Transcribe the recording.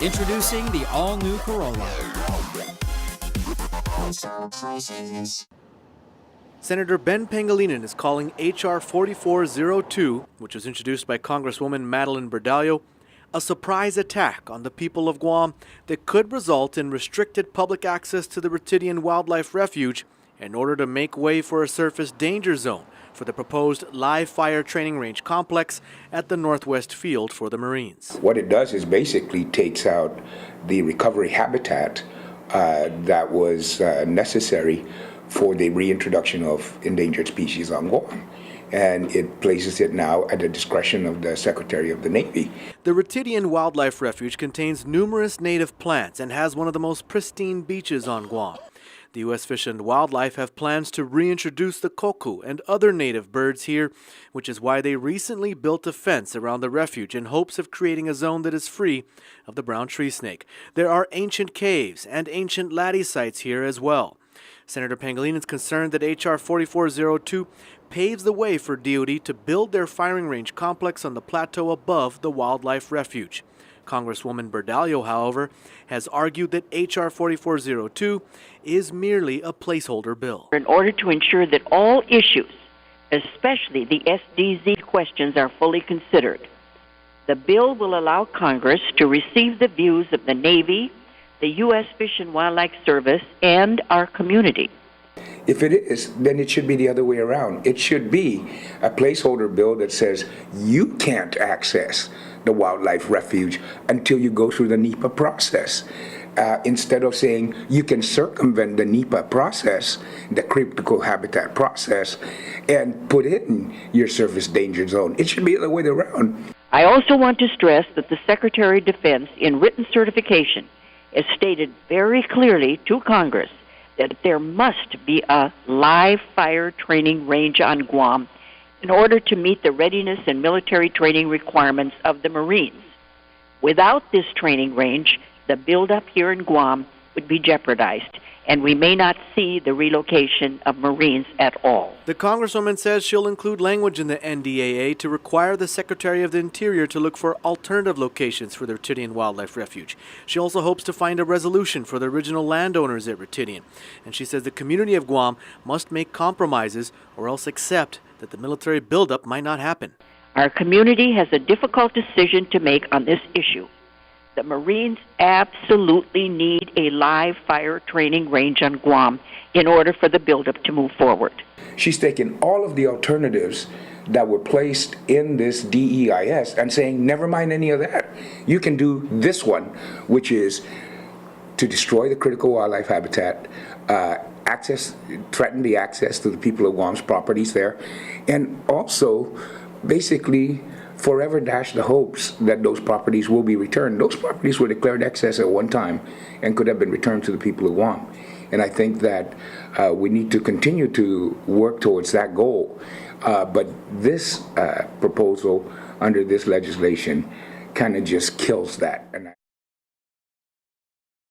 Introducing the all-new Corolla. Senator Ben Pangelinan is calling HR4402, which was introduced by Congresswoman Madeleine Berdallo, a surprise attack on the people of Guam that could result in restricted public access to the Ritidian Wildlife Refuge in order to make way for a surface danger zone for the proposed live fire training range complex at the Northwest Field for the Marines. What it does is basically takes out the recovery habitat that was necessary for the reintroduction of endangered species on Guam. And it places it now at the discretion of the Secretary of the Navy. The Ritidian Wildlife Refuge contains numerous native plants and has one of the most pristine beaches on Guam. The U.S. Fish and Wildlife have plans to reintroduce the koku and other native birds here, which is why they recently built a fence around the refuge in hopes of creating a zone that is free of the brown tree snake. There are ancient caves and ancient laddie sites here as well. Senator Pangelinan is concerned that H.R. 4402 paves the way for DoD to build their firing range complex on the plateau above the wildlife refuge. Congresswoman Berdallo, however, has argued that H.R. 4402 is merely a placeholder bill. In order to ensure that all issues, especially the SDZ questions, are fully considered, the bill will allow Congress to receive the views of the Navy, the U.S. Fish and Wildlife Service, and our community. If it is, then it should be the other way around. It should be a placeholder bill that says you can't access the wildlife refuge until you go through the NEPA process. Instead of saying you can circumvent the NEPA process, the critical habitat process, and put it in your surface danger zone. It should be the other way around. I also want to stress that the Secretary of Defense, in written certification, has stated very clearly to Congress that there must be a live fire training range on Guam in order to meet the readiness and military training requirements of the Marines. Without this training range, the buildup here in Guam would be jeopardized, and we may not see the relocation of Marines at all. The Congresswoman says she'll include language in the NDAA to require the Secretary of the Interior to look for alternative locations for the Ritidian Wildlife Refuge. She also hopes to find a resolution for the original landowners at Ritidian. And she says the community of Guam must make compromises or else accept that the military buildup might not happen. Our community has a difficult decision to make on this issue. The Marines absolutely need a live fire training range on Guam in order for the buildup to move forward. She's taken all of the alternatives that were placed in this DEIS and saying, never mind any of that. You can do this one, which is to destroy the critical wildlife habitat, threaten the access to the people of Guam's properties there, and also basically forever dash the hopes that those properties will be returned. Those properties were declared excess at one time and could have been returned to the people of Guam. And I think that we need to continue to work towards that goal. But this proposal under this legislation kind of just kills that.